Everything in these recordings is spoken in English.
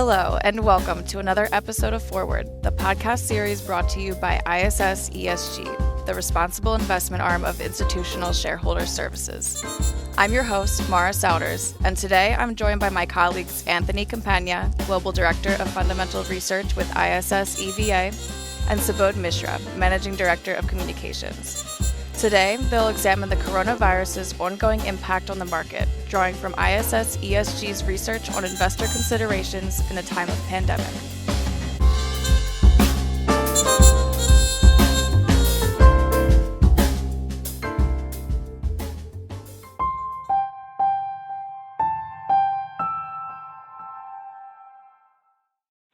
Hello, and welcome to another episode of Foreword, the podcast series brought to you by ISS ESG, the responsible investment arm of Institutional Shareholder Services. I'm your host, Mara Souders, and today I'm joined by my colleagues Anthony Campagna, Global Director of Fundamental Research with ISS EVA, and Subodh Mishra, Managing Director of Communications. Today, they'll examine the coronavirus's ongoing impact on the market, drawing from ISS ESG's research on investor considerations in a time of pandemic.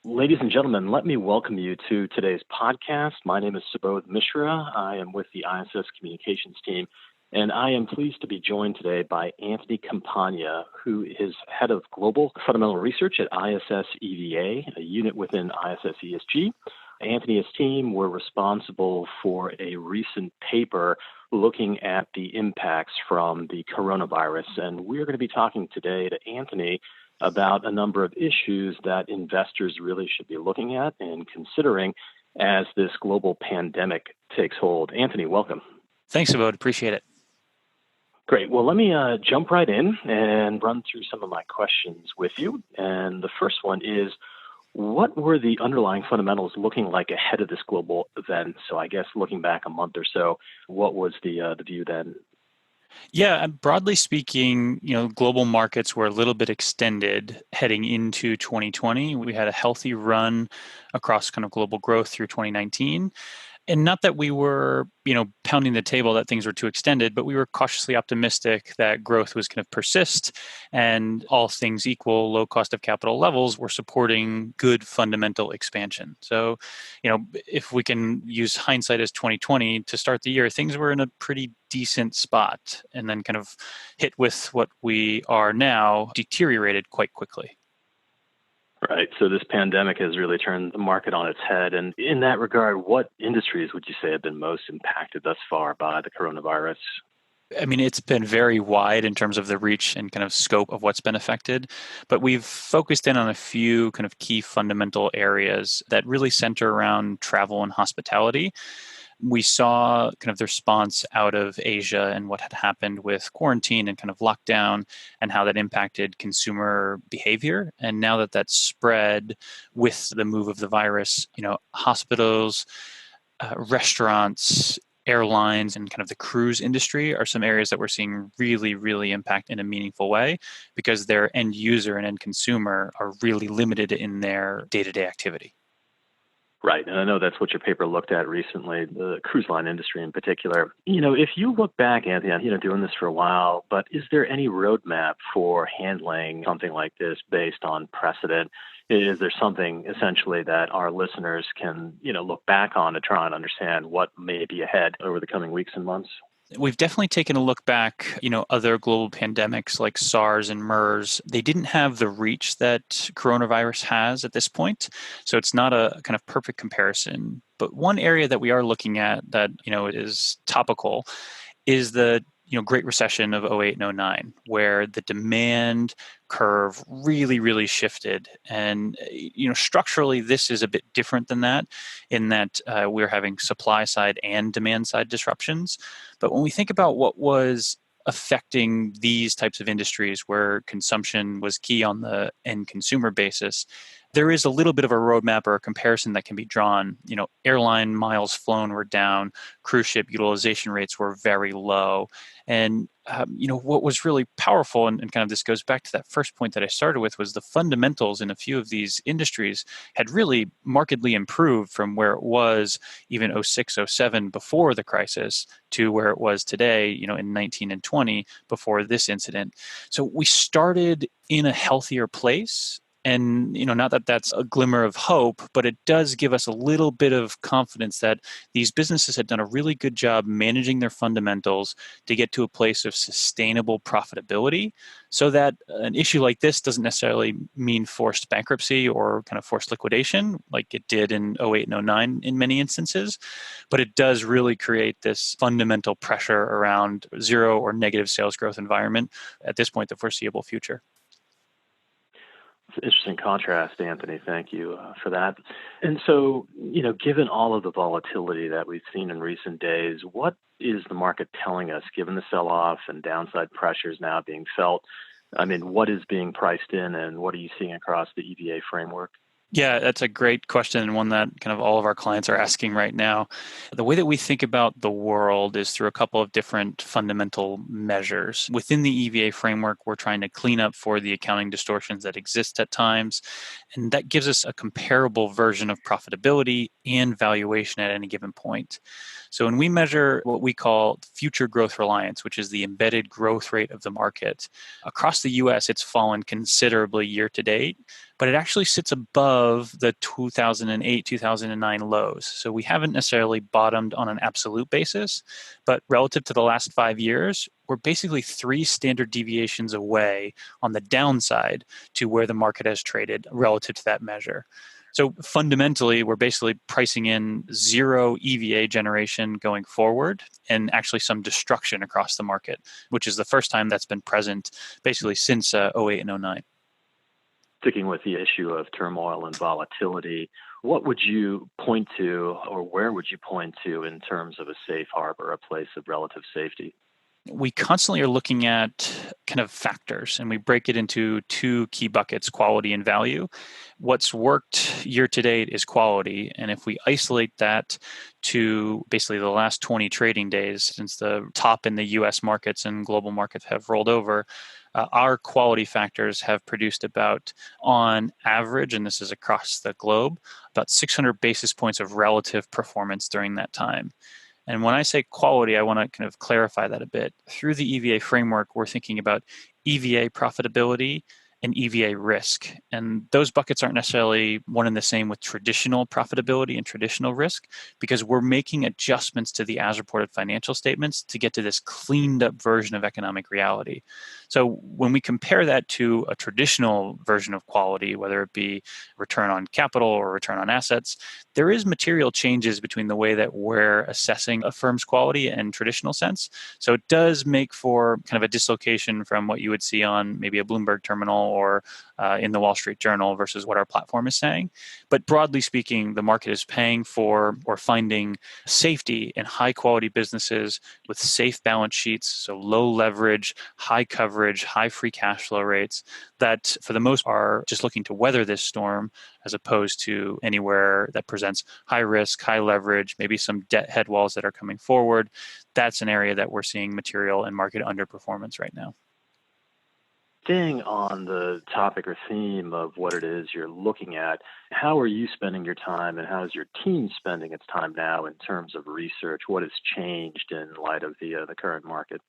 Ladies and gentlemen, let me welcome you to today's podcast. My name is Subodh Mishra. I am with the ISS Communications team, and I am pleased to be joined today by Anthony Campagna, who is head of Global Fundamental Research at ISS EVA, a unit within ISS ESG. Anthony and his team were responsible for a recent paper looking at the impacts from the coronavirus, and we're going to be talking today to Anthony about a number of issues that investors really should be looking at and considering as this global pandemic takes hold. Anthony, welcome. Thanks, Subodh. Appreciate it. Great. Well, let me jump right in and run through some of my questions with you. And the first one is, what were the underlying fundamentals looking like ahead of this global event? So I guess looking back a month or so, what was the view then? Yeah, broadly speaking, global markets were a little bit extended heading into 2020. We had a healthy run across kind of global growth through 2019. And not that we were, pounding the table that things were too extended, but we were cautiously optimistic that growth was going to persist, and all things equal, low cost of capital levels were supporting good fundamental expansion. So, if we can use hindsight as 2020 to start the year, things were in a pretty decent spot, and then kind of hit with what we are now, deteriorated quite quickly. Right. So this pandemic has really turned the market on its head. And in that regard, what industries would you say have been most impacted thus far by the coronavirus? I mean, it's been very wide in terms of the reach and kind of scope of what's been affected, but we've focused in on a few kind of key fundamental areas that really center around travel and hospitality. We saw kind of the response out of Asia and what had happened with quarantine and kind of lockdown and how that impacted consumer behavior. And now that that's spread with the move of the virus, hospitals, restaurants, airlines, and kind of the cruise industry are some areas that we're seeing really, really impact in a meaningful way because their end user and end consumer are really limited in their day-to-day activity. Right. And I know that's what your paper looked at recently, the cruise line industry in particular. If you look back, Anthony, doing this for a while, but is there any roadmap for handling something like this based on precedent? Is there something essentially that our listeners can, look back on to try and understand what may be ahead over the coming weeks and months? We've definitely taken a look back, other global pandemics like SARS and MERS, they didn't have the reach that coronavirus has at this point. So it's not a kind of perfect comparison. But one area that we are looking at that, is topical is the Great Recession of 08 and 09, where the demand curve really, really shifted. And, structurally, this is a bit different than that in that we're having supply side and demand side disruptions. But when we think about what was affecting these types of industries where consumption was key on the end consumer basis, there is a little bit of a roadmap or a comparison that can be drawn. Airline miles flown were down, cruise ship utilization rates were very low. And, what was really powerful, and kind of this goes back to that first point that I started with, was the fundamentals in a few of these industries had really markedly improved from where it was even 06, 07 before the crisis to where it was today, in 19 and 20 before this incident. So we started in a healthier place. And, not that that's a glimmer of hope, but it does give us a little bit of confidence that these businesses had done a really good job managing their fundamentals to get to a place of sustainable profitability so that an issue like this doesn't necessarily mean forced bankruptcy or kind of forced liquidation like it did in 08 and 09 in many instances. But it does really create this fundamental pressure around zero or negative sales growth environment at this point, the foreseeable future. It's an interesting contrast, Anthony. Thank you for that. And so, given all of the volatility that we've seen in recent days, what is the market telling us, given the sell-off and downside pressures now being felt? I mean, what is being priced in, and what are you seeing across the EVA framework? Yeah, that's a great question, and one that kind of all of our clients are asking right now. The way that we think about the world is through a couple of different fundamental measures. Within the EVA framework, we're trying to clean up for the accounting distortions that exist at times, and that gives us a comparable version of profitability and valuation at any given point. So when we measure what we call future growth reliance, which is the embedded growth rate of the market, across the US, it's fallen considerably year to date, but it actually sits above the 2008, 2009 lows. So we haven't necessarily bottomed on an absolute basis, but relative to the last 5 years, we're basically 3 standard deviations away on the downside to where the market has traded relative to that measure. So fundamentally, we're basically pricing in zero EVA generation going forward and actually some destruction across the market, which is the first time that's been present basically since 08 and 09. Sticking with the issue of turmoil and volatility, what would you point to, or where would you point to in terms of a safe harbor, a place of relative safety? We constantly are looking at kind of factors, and we break it into 2 key buckets, quality and value. What's worked year to date is quality, and if we isolate that to basically the last 20 trading days since the top in the US markets and global markets have rolled over, our quality factors have produced about, on average, and this is across the globe, about 600 basis points of relative performance during that time. And when I say quality, I want to kind of clarify that a bit. Through the EVA framework, we're thinking about EVA profitability and EVA risk. And those buckets aren't necessarily one and the same with traditional profitability and traditional risk, because we're making adjustments to the as reported financial statements to get to this cleaned up version of economic reality. So when we compare that to a traditional version of quality, whether it be return on capital or return on assets, there is material changes between the way that we're assessing a firm's quality and traditional sense. So it does make for kind of a dislocation from what you would see on maybe a Bloomberg terminal or in the Wall Street Journal versus what our platform is saying. But broadly speaking, the market is paying for or finding safety in high quality businesses with safe balance sheets, so low leverage, high coverage, high free cash flow rates that for the most part are just looking to weather this storm, as opposed to anywhere that presents high risk, high leverage, maybe some debt head walls that are coming forward. That's an area that we're seeing material and market underperformance right now. Staying on the topic or theme of what it is you're looking at, how are you spending your time, and how is your team spending its time now in terms of research? What has changed in light of the current market?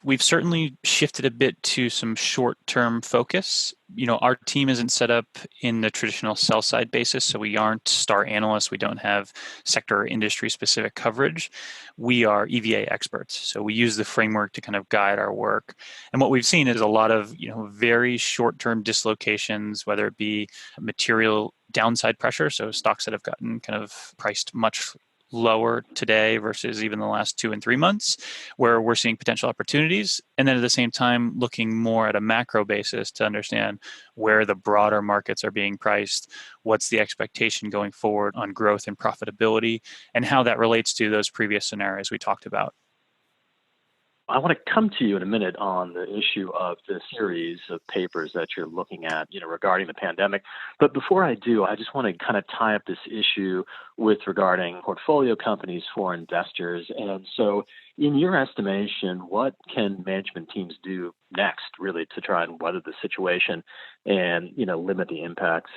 We've certainly shifted a bit to some short-term focus. Our team isn't set up in the traditional sell-side basis, so we aren't star analysts. We don't have sector or industry-specific coverage. We are EVA experts, so we use the framework to kind of guide our work. And what we've seen is a lot of very short-term dislocations, whether it be material downside pressure, so stocks that have gotten kind of priced much lower today versus even the last 2 and 3 months, where we're seeing potential opportunities. And then at the same time, looking more at a macro basis to understand where the broader markets are being priced, what's the expectation going forward on growth and profitability, and how that relates to those previous scenarios we talked about. I want to come to you in a minute on the issue of the series of papers that you're looking at, regarding the pandemic. But before I do, I just want to kind of tie up this issue with regarding portfolio companies for investors. And so in your estimation, what can management teams do next, really, to try and weather the situation and, limit the impacts?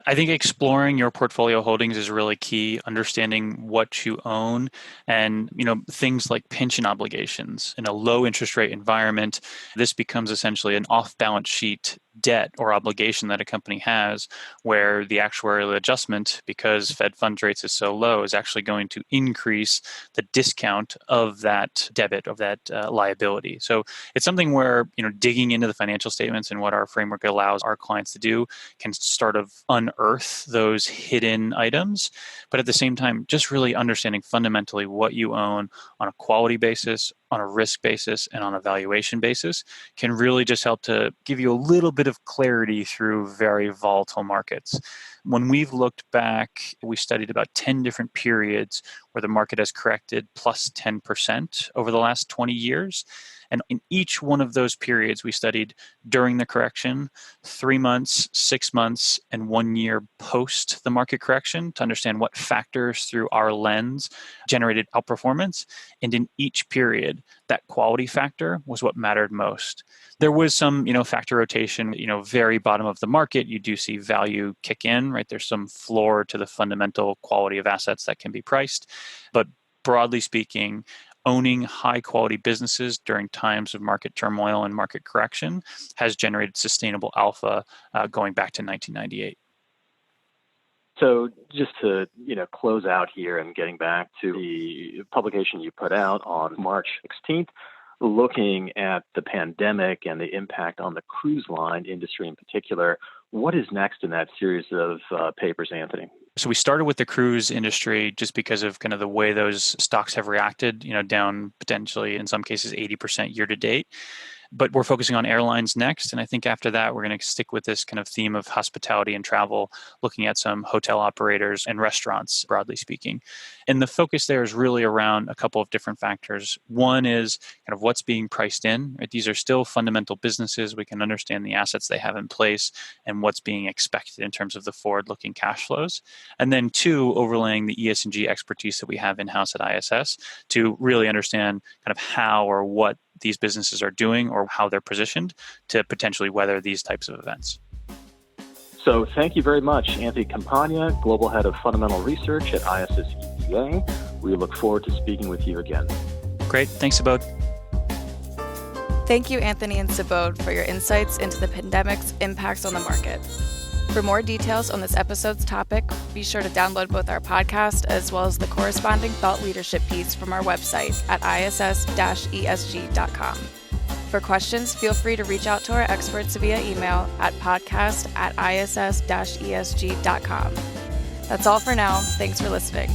I think exploring your portfolio holdings is really key, understanding what you own and, things like pension obligations. In a low interest rate environment, this becomes essentially an off-balance sheet debt or obligation that a company has, where the actuarial adjustment, because Fed funds rates is so low, is actually going to increase the discount of that debit, of that liability. So it's something where, digging into the financial statements and what our framework allows our clients to do can start of unearth those hidden items. But at the same time, just really understanding fundamentally what you own on a quality basis, on a risk basis and on a valuation basis can really just help to give you a little bit of clarity through very volatile markets. When we've looked back, we studied about 10 different periods where the market has corrected plus 10% over the last 20 years. And in each one of those periods, we studied during the correction, 3 months, 6 months, and 1 year post the market correction to understand what factors through our lens generated outperformance. And in each period, that quality factor was what mattered most. There was some, factor rotation, very bottom of the market, you do see value kick in, right? There's some floor to the fundamental quality of assets that can be priced. But broadly speaking, owning high quality businesses during times of market turmoil and market correction has generated sustainable alpha going back to 1998. So just to close out here and getting back to the publication you put out on March 16th, looking at the pandemic and the impact on the cruise line industry in particular, what is next in that series of papers, Anthony? So we started with the cruise industry just because of kind of the way those stocks have reacted, down potentially in some cases 80% year to date. But we're focusing on airlines next. And I think after that, we're going to stick with this kind of theme of hospitality and travel, looking at some hotel operators and restaurants, broadly speaking. And the focus there is really around a couple of different factors. One is kind of what's being priced in. Right? These are still fundamental businesses. We can understand the assets they have in place and what's being expected in terms of the forward-looking cash flows. And then two, overlaying the ESG expertise that we have in-house at ISS to really understand kind of how or what these businesses are doing or how they're positioned to potentially weather these types of events. So thank you very much, Anthony Campagna, Global Head of Fundamental Research at ISS EVA. We look forward to speaking with you again. Great. Thanks, Subodh. Thank you, Anthony and Subodh, for your insights into the pandemic's impacts on the market. For more details on this episode's topic, be sure to download both our podcast as well as the corresponding thought leadership piece from our website at iss-esg.com. For questions, feel free to reach out to our experts via email at podcast@iss-esg.com. That's all for now. Thanks for listening.